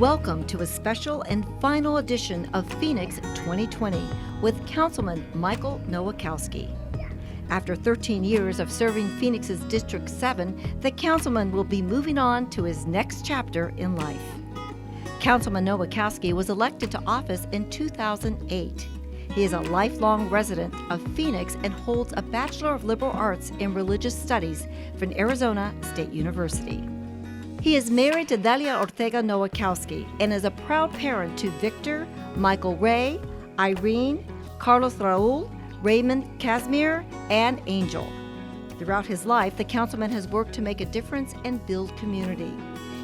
Welcome to a special and final edition of Phoenix 2020 with Councilman Michael Nowakowski. After 13 years of serving Phoenix's District 7, the councilman will be moving on to his next chapter in life. Councilman Nowakowski was elected to office in 2008. He is a lifelong resident of Phoenix and holds a Bachelor of Liberal Arts in Religious Studies from Arizona State University. He is married to Delia Ortega Nowakowski and is a proud parent to Victor, Michael Ray, Irene, Carlos Raul, Raymond Casimir, and Angel. Throughout his life, the councilman has worked to make a difference and build community.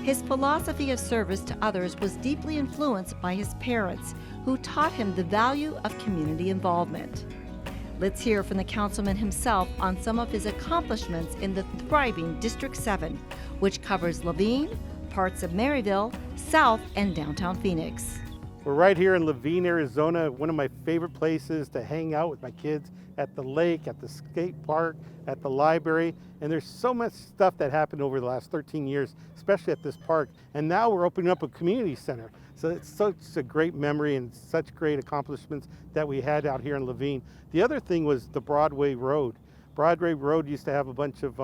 His philosophy of service to others was deeply influenced by his parents, who taught him the value of community involvement. Let's hear from the councilman himself on some of his accomplishments in the thriving District 7, which covers Laveen, parts of Maryville, South, and downtown Phoenix. We're right here in Laveen, Arizona, one of my favorite places to hang out with my kids, at the lake, at the skate park, at the library. And there's so much stuff that happened over the last 13 years, especially at this park. And now we're opening up a community center. So it's such a great memory and such great accomplishments that we had out here in Laveen. The other thing was the Broadway Road. Broadway Road used to have a bunch of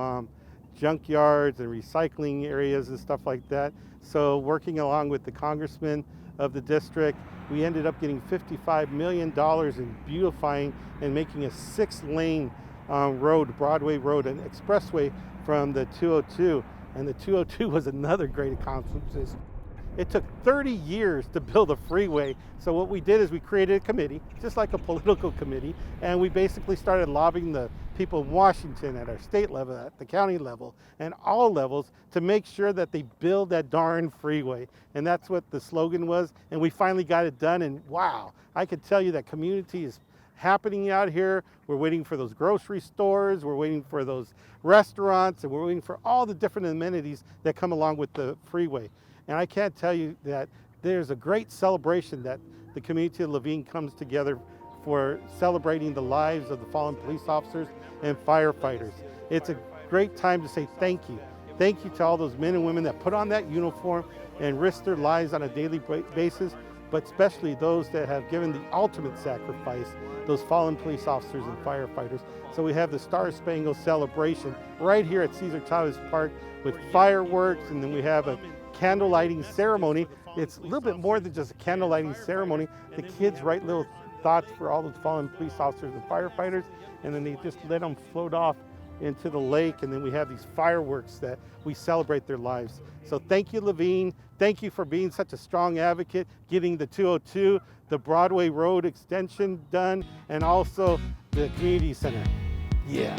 junkyards and recycling areas and stuff like that. So working along with the congressman of the district, we ended up getting $55 million in beautifying and making a 6-lane road, Broadway Road, an expressway from the 202. And the 202 was another great accomplishment. It took 30 years to build a freeway. So what we did is we created a committee, just like a political committee, and we basically started lobbying the people in Washington at our state level, at the county level, and all levels to make sure that they build that darn freeway. And that's what the slogan was. And we finally got it done. And wow, I can tell you that community is happening out here. We're waiting for those grocery stores, we're waiting for those restaurants, and we're waiting for all the different amenities that come along with the freeway. And I can't tell you that there's a great celebration that the community of Laveen comes together for celebrating the lives of the fallen police officers and firefighters. It's a great time to say thank you. Thank you to all those men and women that put on that uniform and risk their lives on a daily basis, but especially those that have given the ultimate sacrifice, those fallen police officers and firefighters. So we have the Star Spangled Celebration right here at Cesar Chavez Park with fireworks, and then we have a candle lighting ceremony. It's a little bit more than just a candle lighting ceremony. The kids write little thoughts for all those fallen police officers and firefighters, and then they just let them float off into the lake, and then we have these fireworks that we celebrate their lives. So thank you, Laveen. Thank you for being such a strong advocate, getting the 202, the Broadway Road extension done, and also the community center. Yeah.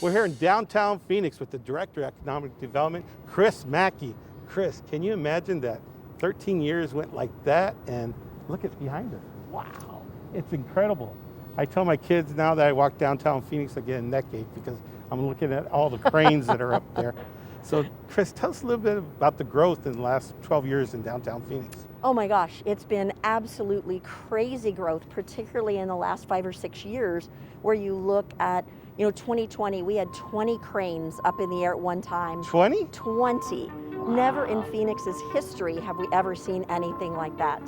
We're here in downtown Phoenix with the Director of Economic Development, Chris Mackey. Chris, can you imagine that 13 years went like that? And look at behind us. Wow, it's incredible. I tell my kids now that I walk downtown Phoenix, I get a neck ache because I'm looking at all the cranes that are up there. So Chris, tell us a little bit about the growth in the last 12 years in downtown Phoenix. Oh my gosh, it's been absolutely crazy growth, particularly in the last 5 or 6 years, where you look at 2020, we had 20 cranes up in the air at one time. 20? 20. Wow. Never in Phoenix's history have we ever seen anything like that.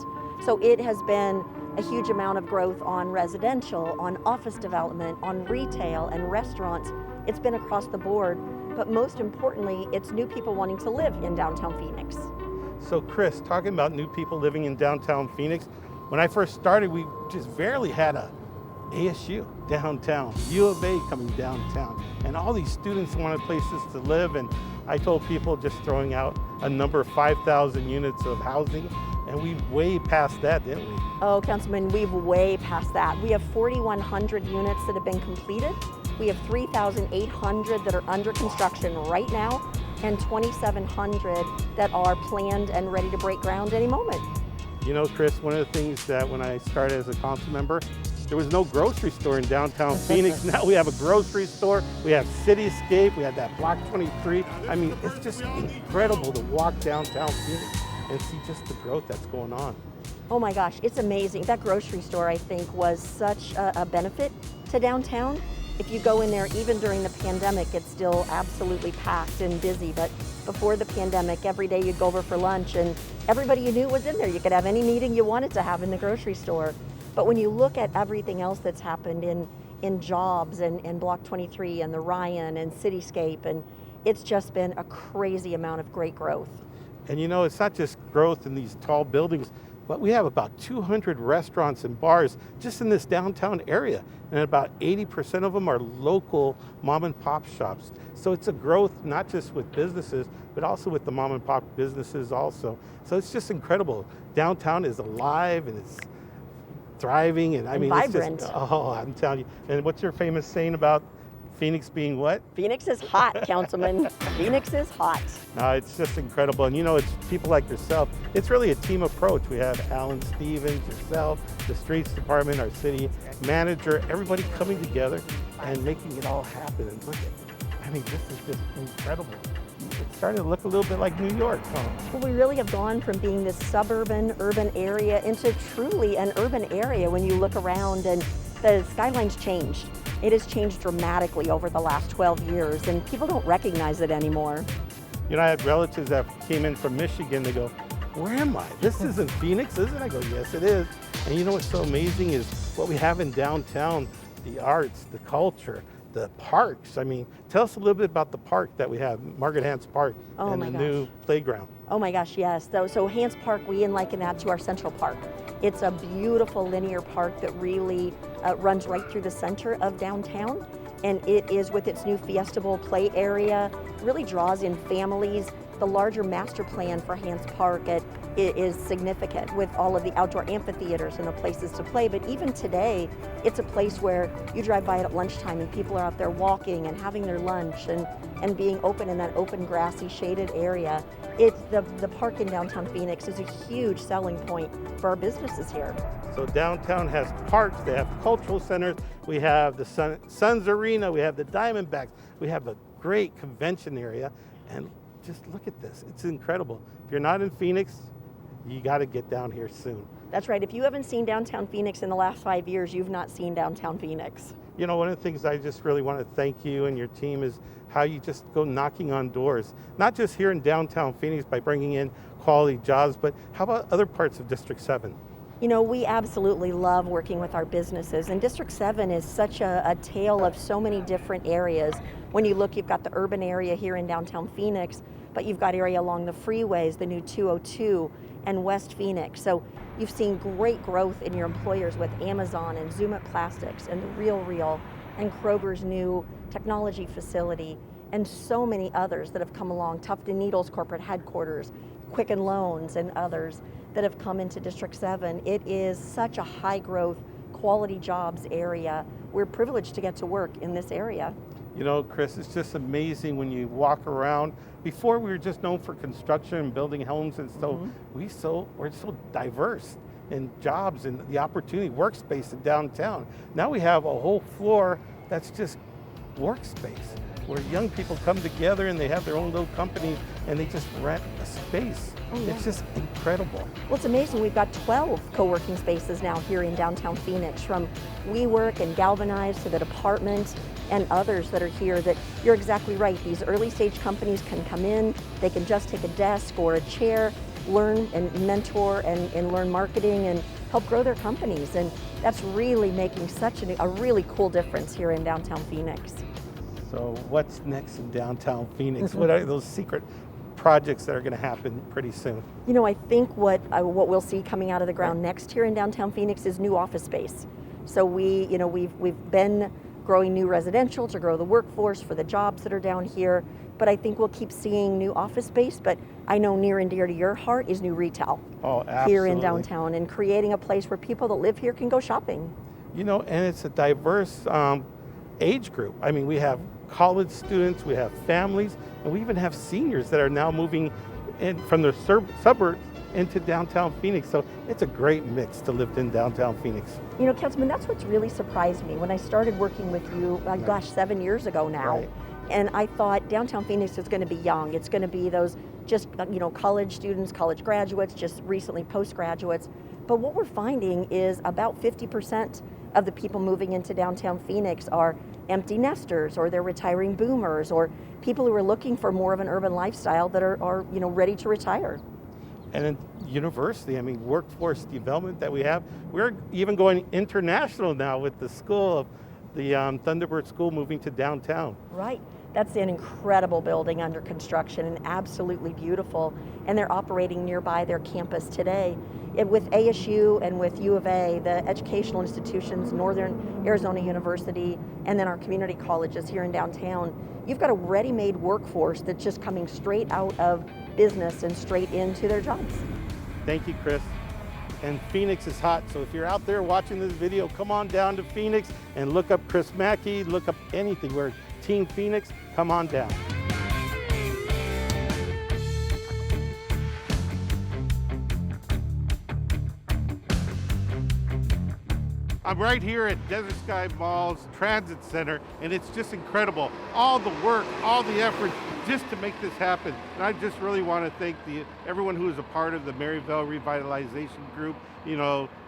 So it has been a huge amount of growth on residential, on office development, on retail and restaurants. It's been across the board, but most importantly, it's new people wanting to live in downtown Phoenix. So Chris, talking about new people living in downtown Phoenix, when I first started, we just barely had a ASU downtown, U of A coming downtown, and all these students wanted places to live. And I told people, just throwing out a number of 5,000 units of housing, and we way past that, didn't we? Oh, Councilman, we've way past that. We have 4,100 units that have been completed. We have 3,800 that are under construction right now, and 2,700 that are planned and ready to break ground any moment. You know, Chris, one of the things that when I started as a council member, there was no grocery store in downtown Phoenix. Now we have a grocery store, we have Cityscape, we have that Block 23. I mean, it's just incredible to walk downtown Phoenix. and see just the growth that's going on. Oh my gosh, it's amazing. That grocery store, I think, was such a benefit to downtown. If you go in there, even during the pandemic, it's still absolutely packed and busy. But before the pandemic, every day you'd go over for lunch and everybody you knew was in there. You could have any meeting you wanted to have in the grocery store. But when you look at everything else that's happened in jobs and Block 23 and the Ryan and Cityscape, and it's just been a crazy amount of great growth. And you know, it's not just growth in these tall buildings, but we have about 200 restaurants and bars just in this downtown area. And about 80% of them are local mom and pop shops. So it's a growth not just with businesses, but also with the mom and pop businesses also. So it's just incredible. Downtown is alive and it's thriving. And I mean, vibrant. It's just, oh, I'm telling you. And what's your famous saying about Phoenix being what? Phoenix is hot, Councilman. Phoenix is hot. It's just incredible. And you know, it's people like yourself. It's really a team approach. We have Alan Stevens, yourself, the streets department, our city manager, everybody coming together and making it all happen. And look at, I mean, this is just incredible. It's starting to look a little bit like New York, huh? Well, we really have gone from being this suburban, urban area into truly an urban area when you look around, and the skyline's changed. It has changed dramatically over the last 12 years, and people don't recognize it anymore. You know, I had relatives that came in from Michigan. They go, where am I? This isn't Phoenix, is it? I go, yes, it is. And you know what's so amazing is what we have in downtown, the arts, the culture, the parks. I mean, tell us a little bit about the park that we have, Margaret Hans Park, and the new playground. Oh my gosh, yes. So Hans Park, we liken that to our Central Park. It's a beautiful linear park that really runs right through the center of downtown. And it is, with its new Fiestable play area, really draws in families. The larger master plan for Hans Park is significant with all of the outdoor amphitheaters and the places to play. But even today, it's a place where you drive by it at lunchtime and people are out there walking and having their lunch and being open in that open, grassy, shaded area. The park in downtown Phoenix is a huge selling point for our businesses here. So downtown has parks, they have cultural centers, we have the Suns Arena, we have the Diamondbacks, we have a great convention area, and just look at this, it's incredible. If you're not in Phoenix, you got to get down here soon. That's right, if you haven't seen downtown Phoenix in the last 5 years, you've not seen downtown Phoenix. You know, one of the things I just really want to thank you and your team is how you just go knocking on doors, not just here in downtown Phoenix by bringing in quality jobs, but how about other parts of District 7? You know, we absolutely love working with our businesses, and District 7 is such a tale of so many different areas. When you look, you've got the urban area here in downtown Phoenix, but you've got area along the freeways, the new 202 and West Phoenix. So you've seen great growth in your employers with Amazon and Zoom It Plastics and the Real and Kroger's new technology facility, and so many others that have come along, Tuft & Needles corporate headquarters, Quicken Loans and others that have come into District 7. It is such a high growth, quality jobs area. We're privileged to get to work in this area. You know, Chris, it's just amazing when you walk around. Before we were just known for construction and building homes, and so we're so diverse in jobs and the opportunity, workspace in downtown. Now we have a whole floor that's just workspace, where young people come together and they have their own little companies and they just rent a space. Oh, yeah. It's just incredible. Well, it's amazing. We've got 12 co-working spaces now here in downtown Phoenix, from WeWork and Galvanize to the department and others that are here. That you're exactly right. These early stage companies can come in, they can just take a desk or a chair, learn and mentor and learn marketing and help grow their companies. And that's really making such a really cool difference here in downtown Phoenix. So what's next in downtown Phoenix? What are those secret projects that are going to happen pretty soon? You know, I think what we'll see coming out of the ground next here in downtown Phoenix is new office space. So we've been growing new residential to grow the workforce for the jobs that are down here, but I think we'll keep seeing new office space. But I know near and dear to your heart is new retail. Oh, absolutely. Here in downtown, and creating a place where people that live here can go shopping. You know, and it's a diverse age group. I mean, we have college students, we have families, and we even have seniors that are now moving in from the suburbs into downtown Phoenix. So it's a great mix to live in downtown Phoenix. You know, Councilman, that's what's really surprised me when I started working with you, gosh, 7 years ago now. Right. And I thought downtown Phoenix is going to be young. It's going to be those just college students, college graduates, just recently postgraduates. But what we're finding is about 50% of the people moving into downtown Phoenix are empty nesters, or they're retiring boomers, or people who are looking for more of an urban lifestyle that are ready to retire. And then university, I mean, workforce development that we have. We're even going international now with the school of the Thunderbird School moving to downtown. Right. That's an incredible building under construction and absolutely beautiful. And they're operating nearby their campus today. With ASU and with U of A, the educational institutions, Northern Arizona University, and then our community colleges here in downtown, you've got a ready-made workforce that's just coming straight out of business and straight into their jobs. Thank you, Chris. And Phoenix is hot, so if you're out there watching this video, come on down to Phoenix and look up Chris Mackey, look up anything. We're Team Phoenix, come on down. I'm right here at Desert Sky Mall's Transit Center, and it's just incredible. All the work, all the effort just to make this happen. And I just really want to thank everyone who is a part of the Maryville Revitalization Group,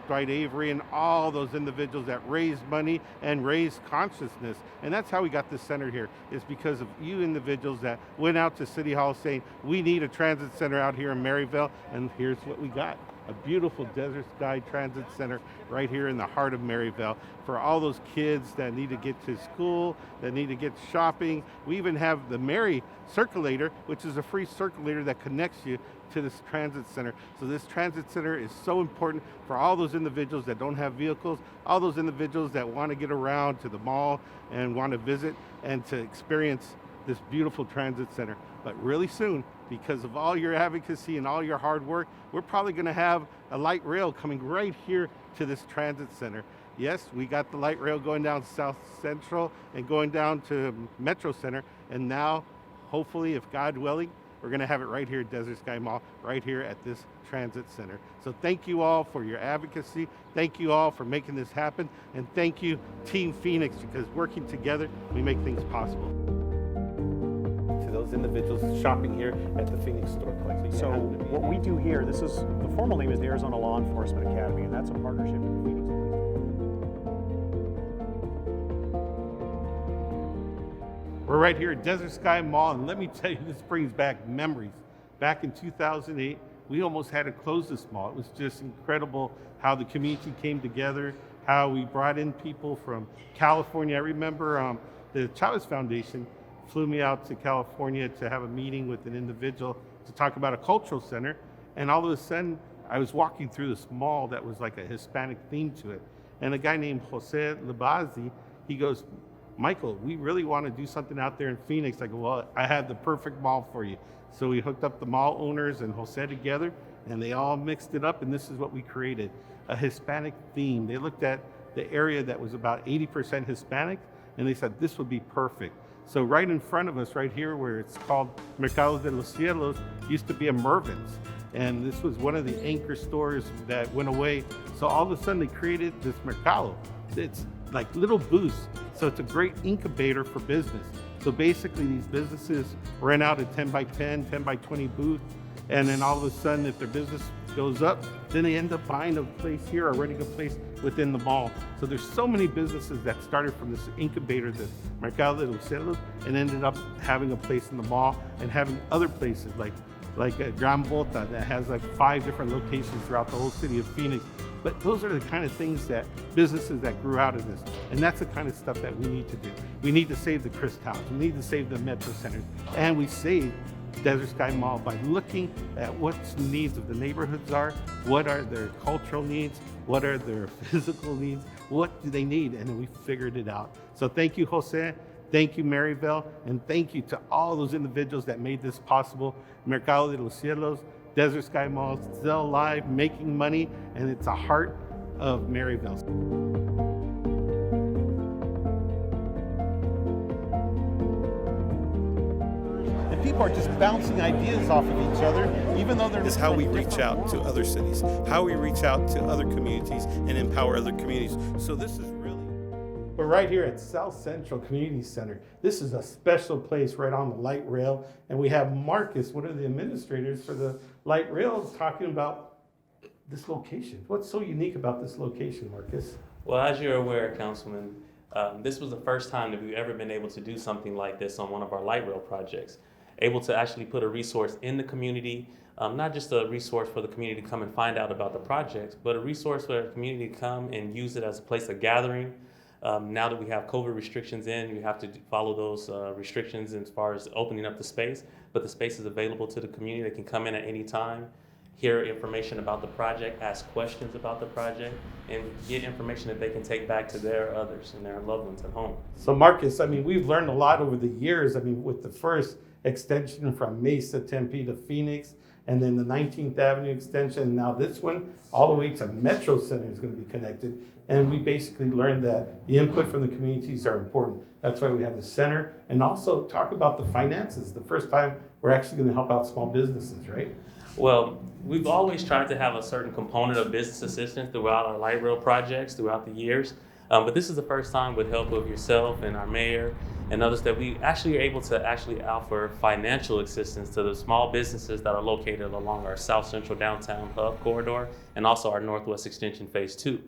Dwight Avery and all those individuals that raised money and raised consciousness. And that's how we got this center here, is because of you individuals that went out to City Hall saying, we need a transit center out here in Maryville, and here's what we got. A beautiful Desert Sky Transit Center right here in the heart of Maryville for all those kids that need to get to school, that need to get shopping. We even have the Mary Circulator, which is a free circulator that connects you to this transit center. So this transit center is so important for all those individuals that don't have vehicles, all those individuals that want to get around to the mall and want to visit and to experience this beautiful transit center. But really soon, because of all your advocacy and all your hard work, we're probably going to have a light rail coming right here to this transit center. Yes, we got the light rail going down South Central and going down to Metro Center, and now, hopefully, if God willing, we're going to have it right here at Desert Sky Mall, right here at this transit center. So thank you all for your advocacy. Thank you all for making this happen. And thank you, Team Phoenix, because working together, we make things possible. To those individuals shopping here at the Phoenix Storeclub. So what we do here, the formal name is the Arizona Law Enforcement Academy, and that's a partnership with the Phoenix Police. We're right here at Desert Sky Mall, and let me tell you, this brings back memories. Back in 2008, we almost had to close this mall. It was just incredible how the community came together, how we brought in people from California. I remember the Chavez Foundation flew me out to California to have a meeting with an individual to talk about a cultural center, and all of a sudden, I was walking through this mall that was like a Hispanic theme to it, and a guy named Jose Labazi, he goes, Michael, we really want to do something out there in Phoenix. I go, well, I have the perfect mall for you. So we hooked up the mall owners and Jose together, and they all mixed it up, and this is what we created, a Hispanic theme. They looked at the area that was about 80% Hispanic, and they said, this would be perfect. So right in front of us, right here, where it's called Mercado de los Cielos, used to be a Mervin's. And this was one of the anchor stores that went away. So all of a sudden, they created this Mercado. It's like little booths. So it's a great incubator for business. So basically these businesses rent out a 10 by 10, 10 by 20 booth. And then all of a sudden, if their business goes up, then they end up buying a place here or renting a place within the mall. So there's so many businesses that started from this incubator, the Mercado de los Cielos, and ended up having a place in the mall and having other places like a Gran Bota that has like 5 different locations throughout the whole city of Phoenix. But those are the kind of things that businesses that grew out of this. And that's the kind of stuff that we need to do. We need to save the Chris Towns. We need to save the Metro Centers. And we save Desert Sky Mall by looking at what the needs of the neighborhoods are, what are their cultural needs, what are their physical needs, what do they need, and then we figured it out. So thank you, Jose. Thank you, Maryville, and thank you to all those individuals that made this possible. Mercado de los Cielos, Desert Sky Mall, still alive, making money, and it's a heart of Maryville. And people are just bouncing ideas off of each other, even though they're... Is how we reach out to other cities, how we reach out to other communities and empower other communities. So this is really... We're right here at South Central Community Center. This is a special place right on the light rail. And we have Marcus, one of the administrators for the light rail, talking about this location. What's so unique about this location, Marcus? Well, as you're aware, Councilman, this was the first time that we've ever been able to do something like this on one of our light rail projects. Able to actually put a resource in the community, not just a resource for the community to come and find out about the projects, but a resource for the community to come and use it as a place of gathering. Now that we have COVID restrictions in, you have to follow those restrictions as far as opening up the space, but the space is available to the community. They can come in at any time, hear information about the project, ask questions about the project, and get information that they can take back to their others and their loved ones at home. So Marcus, I mean, we've learned a lot over the years. I mean, with the first extension from Mesa, Tempe to Phoenix, and then the 19th Avenue extension, and now this one, all the way to Metro Center is going to be connected. And we basically learned that the input from the communities are important. That's why we have the center, and also talk about the finances. The first time we're actually going to help out small businesses, right? Well, we've always tried to have a certain component of business assistance throughout our light rail projects throughout the years. But this is the first time, with help of yourself and our mayor and others, that we actually are able to actually offer financial assistance to the small businesses that are located along our South Central Downtown Hub corridor and also our Northwest Extension Phase 2.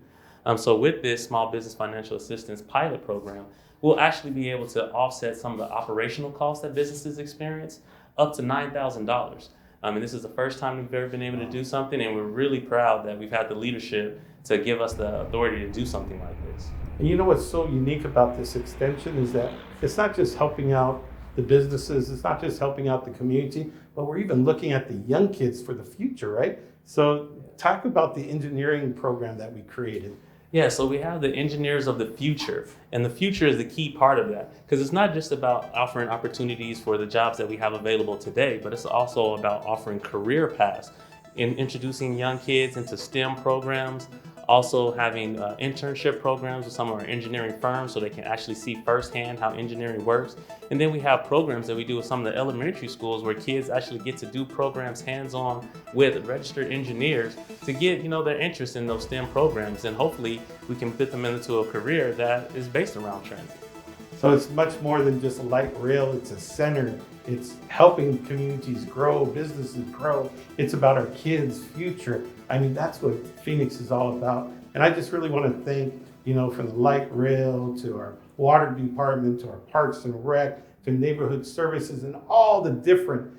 So with this small business financial assistance pilot program, we'll actually be able to offset some of the operational costs that businesses experience up to $9,000. And this is the first time we've ever been able to do something, and we're really proud that we've had the leadership to give us the authority to do something like this. And you know what's so unique about this extension is that it's not just helping out the businesses, it's not just helping out the community, but we're even looking at the young kids for the future, right? So talk about the engineering program that we created. Yeah, so we have the engineers of the future, and the future is the key part of that, because it's not just about offering opportunities for the jobs that we have available today, but it's also about offering career paths in introducing young kids into STEM programs, also having internship programs with some of our engineering firms so they can actually see firsthand how engineering works. And then we have programs that we do with some of the elementary schools where kids actually get to do programs hands-on with registered engineers to get their interest in those STEM programs, and hopefully we can fit them into a career that is based around transit. So it's much more than just a light rail, it's a center. It's helping communities grow, businesses grow. It's about our kids' future. I mean, that's what Phoenix is all about. And I just really want to thank, from the light rail to our water department, to our parks and rec, to neighborhood services, and all the different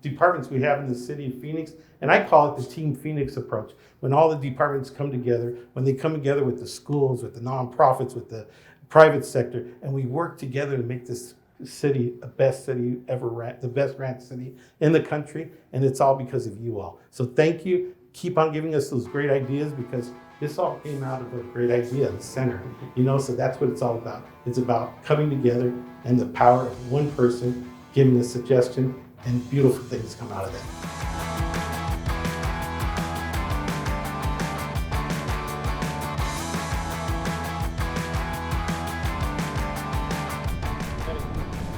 departments we have in the city of Phoenix. And I call it the Team Phoenix approach. When all the departments come together, when they come together with the schools, with the nonprofits, with the private sector, and we work together to make this city, the best city ever ranked, the best ranked city in the country, and it's all because of you all. So thank you. Keep on giving us those great ideas, because this all came out of a great idea, the center. So that's what it's all about. It's about coming together and the power of one person giving a suggestion, and beautiful things come out of that.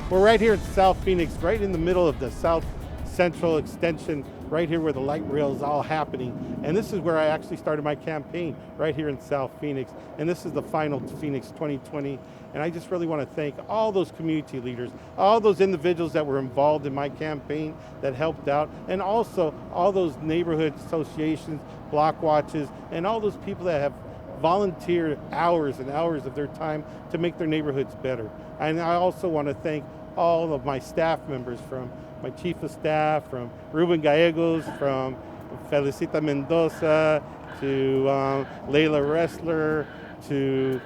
We're right here in South Phoenix, right in the middle of the South Central Extension, right here where the light rail is all happening. And this is where I actually started my campaign, right here in South Phoenix. And this is the final Phoenix 2020. And I just really want to thank all those community leaders, all those individuals that were involved in my campaign that helped out, and also all those neighborhood associations, block watches, and all those people that have volunteered hours and hours of their time to make their neighborhoods better. And I also want to thank all of my staff members, from my chief of staff, from Ruben Gallegos, from Felicita Mendoza, to Layla Ressler, to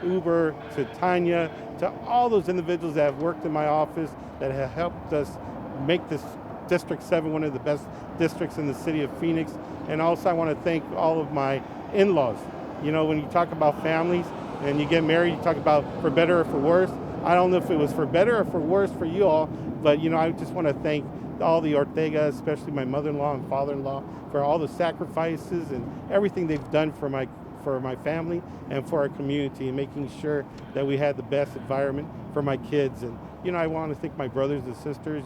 Uber, to Tanya, to all those individuals that have worked in my office that have helped us make this District 7 one of the best districts in the city of Phoenix. And also I want to thank all of my in-laws. When you talk about families and you get married, you talk about for better or for worse. I don't know if it was for better or for worse for you all, but I just want to thank all the Ortegas, especially my mother-in-law and father-in-law, for all the sacrifices and everything they've done for my family and for our community, and making sure that we had the best environment for my kids. And I want to thank my brothers and sisters,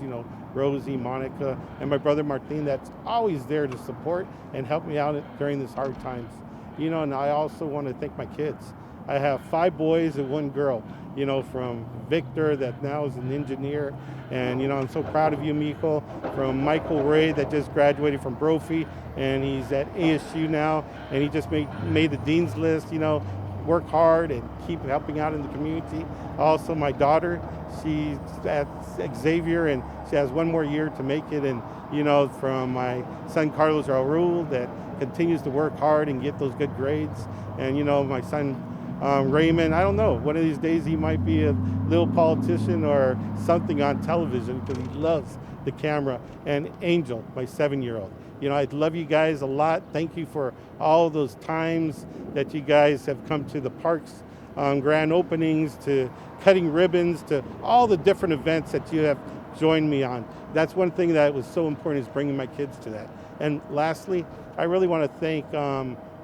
Rosie, Monica, and my brother Martin, that's always there to support and help me out during these hard times. And I also want to thank my kids. I have 5 boys and 1 girl, you know, from Victor that now is an engineer. And, you know, I'm so proud of you, Michael. From Michael Ray that just graduated from Brophy and he's at ASU now. And he just made the dean's list, you know, work hard and keep helping out in the community. Also, my daughter, she's at Xavier and she has 1 more year to make it. And, you know, from my son, Carlos Raul, that continues to work hard and get those good grades. And, you know, my son, Raymond, I don't know, one of these days he might be a little politician or something on television because he loves the camera. And Angel, my 7-year-old. You know, I love you guys a lot. Thank you for all those times that you guys have come to the parks grand openings, to cutting ribbons, to all the different events that you have joined me on. That's one thing that was so important, is bringing my kids to that. And lastly, I really want to thank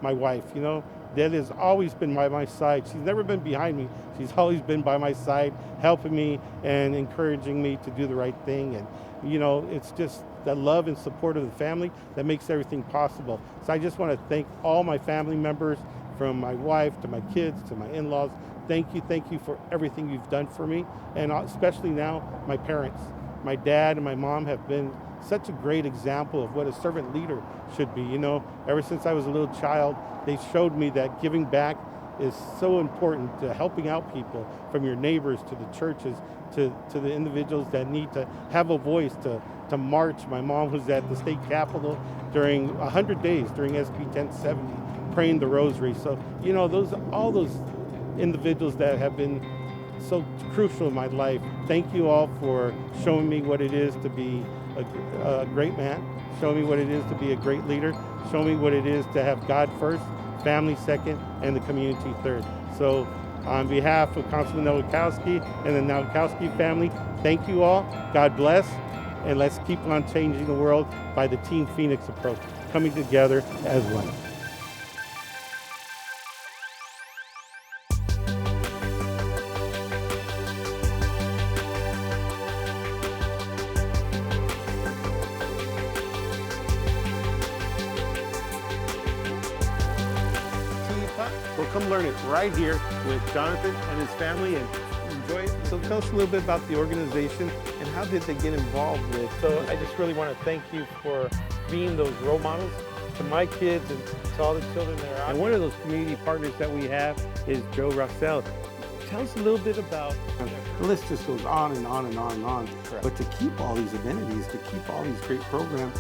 my wife, you know, that has always been by my side. She's never been behind me. She's always been by my side, helping me and encouraging me to do the right thing. And, you know, it's just the love and support of the family that makes everything possible. So I just want to thank all my family members, from my wife to my kids to my in-laws. Thank you for everything you've done for me. And especially now, my parents. My dad and my mom have been such a great example of what a servant leader should be. You know, ever since I was a little child, they showed me that giving back is so important, to helping out people, from your neighbors to the churches to the individuals that need to have a voice to march. My mom was at the state capitol during 100 days during SB 1070, praying the rosary. So, you know, all those individuals that have been so crucial in my life. Thank you all for showing me what it is to be a great man, showing me what it is to be a great leader, showing me what it is to have God first, family second, and the community third. So on behalf of Councilman Nowakowski and the Nowakowski family, thank you all. God bless. And let's keep on changing the world by the Team Phoenix approach, coming together as one. Well, come learn it right here with Jonathan and his family and enjoy it. So tell us a little bit about the organization and how did they get involved with. So I just really want to thank you for being those role models to my kids and to all the children that are out. And one of those community partners that we have is Joe Russell. Tell us a little bit about. The list just goes on and on and on and on. Correct. But to keep all these amenities, to keep all these great programs,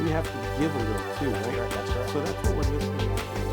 we have to give a little too, right? That's right. So that's what we're listening at.